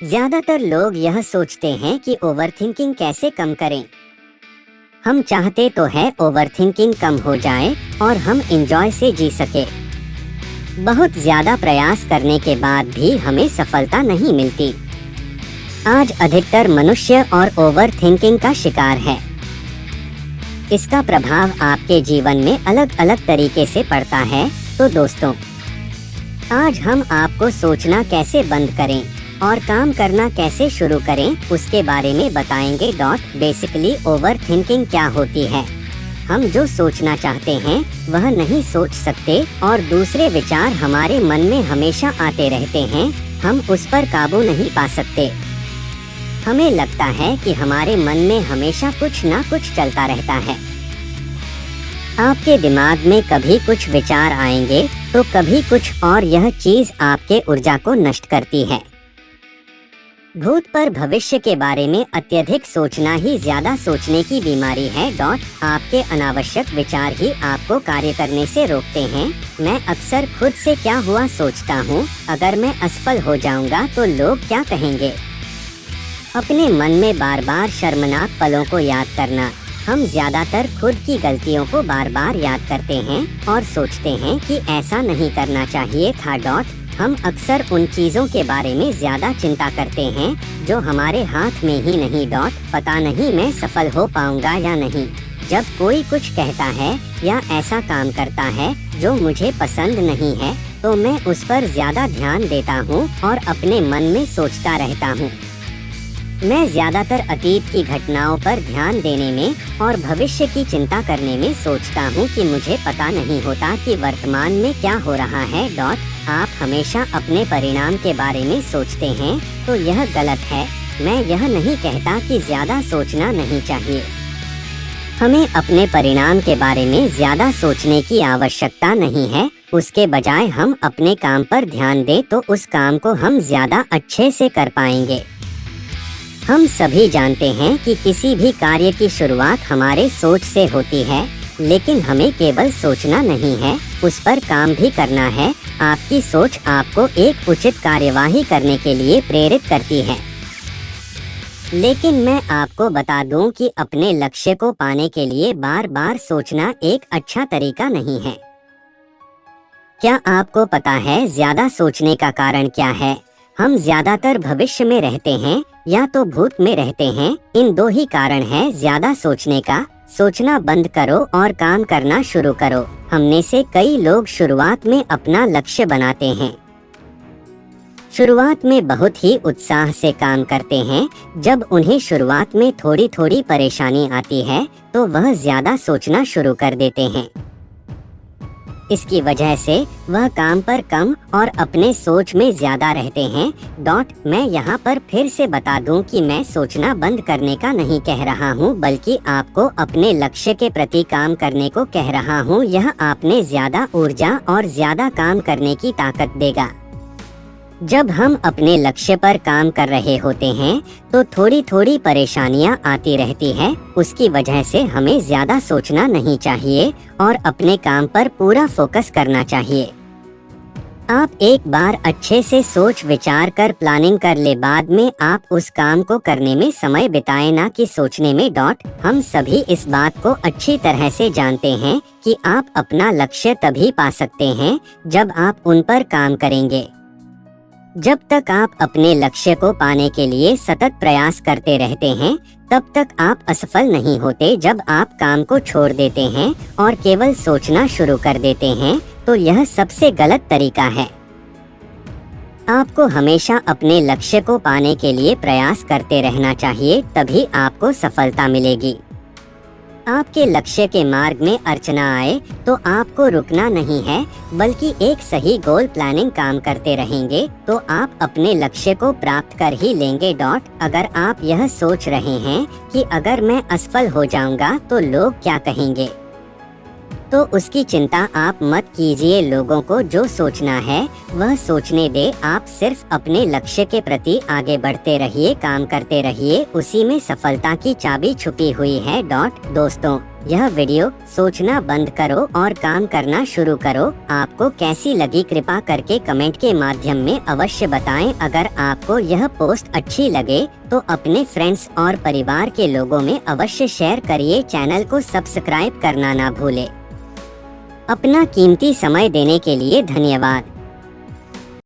ज्यादातर लोग यह सोचते हैं कि ओवरथिंकिंग कैसे कम करें। हम चाहते तो है ओवरथिंकिंग कम हो जाए और हम एंजॉय से जी सके। बहुत ज्यादा प्रयास करने के बाद भी हमें सफलता नहीं मिलती। आज अधिकतर मनुष्य और ओवरथिंकिंग का शिकार है। इसका प्रभाव आपके जीवन में अलग अलग तरीके से पड़ता है। तो दोस्तों, आज हम आपको सोचना कैसे बंद करें और काम करना कैसे शुरू करें उसके बारे में बताएंगे। बेसिकली ओवरथिंकिंग क्या होती है? हम जो सोचना चाहते हैं वह नहीं सोच सकते और दूसरे विचार हमारे मन में हमेशा आते रहते हैं। हम उस पर काबू नहीं पा सकते। हमें लगता है कि हमारे मन में हमेशा कुछ ना कुछ चलता रहता है। आपके दिमाग में कभी कुछ विचार आएंगे तो कभी कुछ और, यह चीज आपके ऊर्जा को नष्ट करती है। भूत पर भविष्य के बारे में अत्यधिक सोचना ही ज्यादा सोचने की बीमारी है। आपके अनावश्यक विचार ही आपको कार्य करने से रोकते हैं। मैं अक्सर खुद से क्या हुआ सोचता हूँ, अगर मैं असफल हो जाऊंगा तो लोग क्या कहेंगे। अपने मन में बार बार शर्मनाक पलों को याद करना। हम ज्यादातर खुद की गलतियों को बार बार याद करते हैं और सोचते हैं कि ऐसा नहीं करना चाहिए था। हम अक्सर उन चीजों के बारे में ज्यादा चिंता करते हैं जो हमारे हाथ में ही नहीं। पता नहीं मैं सफल हो पाऊंगा या नहीं। जब कोई कुछ कहता है या ऐसा काम करता है जो मुझे पसंद नहीं है तो मैं उस पर ज्यादा ध्यान देता हूँ और अपने मन में सोचता रहता हूँ। मैं ज्यादातर अतीत की घटनाओं पर ध्यान देने में और भविष्य की चिंता करने में सोचता हूँ कि मुझे पता नहीं होता कि वर्तमान में क्या हो रहा है। आप हमेशा अपने परिणाम के बारे में सोचते हैं तो यह गलत है। मैं यह नहीं कहता कि ज्यादा सोचना नहीं चाहिए। हमें अपने परिणाम के बारे में ज्यादा सोचने की आवश्यकता नहीं है। उसके बजाय हम अपने काम पर ध्यान दें तो उस काम को हम ज्यादा अच्छे से कर पाएंगे। हम सभी जानते हैं कि किसी भी कार्य की शुरुआत हमारे सोच से होती है, लेकिन हमें केवल सोचना नहीं है, उस पर काम भी करना है। आपकी सोच आपको एक उचित कार्यवाही करने के लिए प्रेरित करती है। लेकिन मैं आपको बता दूं कि अपने लक्ष्य को पाने के लिए बार बार सोचना एक अच्छा तरीका नहीं है। क्या आपको पता है ज्यादा सोचने का कारण क्या है? हम ज्यादातर भविष्य में रहते हैं या तो भूत में रहते हैं। इन दो ही कारण हैं ज्यादा सोचने का। सोचना बंद करो और काम करना शुरू करो। हमने से कई लोग शुरुआत में अपना लक्ष्य बनाते हैं। शुरुआत में बहुत ही उत्साह से काम करते हैं। जब उन्हें शुरुआत में थोड़ी थोड़ी परेशानी आती है तो वह ज्यादा सोचना शुरू कर देते हैं। इसकी वजह से वह काम पर कम और अपने सोच में ज्यादा रहते हैं। मैं यहाँ पर फिर से बता दूं कि मैं सोचना बंद करने का नहीं कह रहा हूँ, बल्कि आपको अपने लक्ष्य के प्रति काम करने को कह रहा हूँ। यह आपने ज्यादा ऊर्जा और ज्यादा काम करने की ताकत देगा। जब हम अपने लक्ष्य पर काम कर रहे होते हैं तो थोड़ी थोड़ी परेशानियां आती रहती है। उसकी वजह से हमें ज्यादा सोचना नहीं चाहिए और अपने काम पर पूरा फोकस करना चाहिए। आप एक बार अच्छे से सोच विचार कर प्लानिंग कर ले, बाद में आप उस काम को करने में समय बिताएं, ना कि सोचने में। हम सभी इस बात को अच्छी तरह से जानते हैं कि आप अपना लक्ष्य तभी पा सकते हैं जब आप उन पर काम करेंगे। जब तक आप अपने लक्ष्य को पाने के लिए सतत प्रयास करते रहते हैं तब तक आप असफल नहीं होते। जब आप काम को छोड़ देते हैं और केवल सोचना शुरू कर देते हैं तो यह सबसे गलत तरीका है। आपको हमेशा अपने लक्ष्य को पाने के लिए प्रयास करते रहना चाहिए, तभी आपको सफलता मिलेगी। आपके लक्ष्य के मार्ग में अड़चना आए तो आपको रुकना नहीं है, बल्कि एक सही गोल प्लानिंग काम करते रहेंगे तो आप अपने लक्ष्य को प्राप्त कर ही लेंगे। अगर आप यह सोच रहे हैं कि अगर मैं असफल हो जाऊंगा तो लोग क्या कहेंगे, तो उसकी चिंता आप मत कीजिए। लोगों को जो सोचना है वह सोचने दे। आप सिर्फ अपने लक्ष्य के प्रति आगे बढ़ते रहिए, काम करते रहिए, उसी में सफलता की चाबी छुपी हुई है। दोस्तों, यह वीडियो सोचना बंद करो और काम करना शुरू करो। आपको कैसी लगी कृपया करके कमेंट के माध्यम में अवश्य बताएं। अगर आपको यह पोस्ट अच्छी लगे तो अपने फ्रेंड्स और परिवार के लोगों में अवश्य शेयर करिए। चैनल को सब्सक्राइब करना ना भूले। अपना कीमती समय देने के लिए धन्यवाद।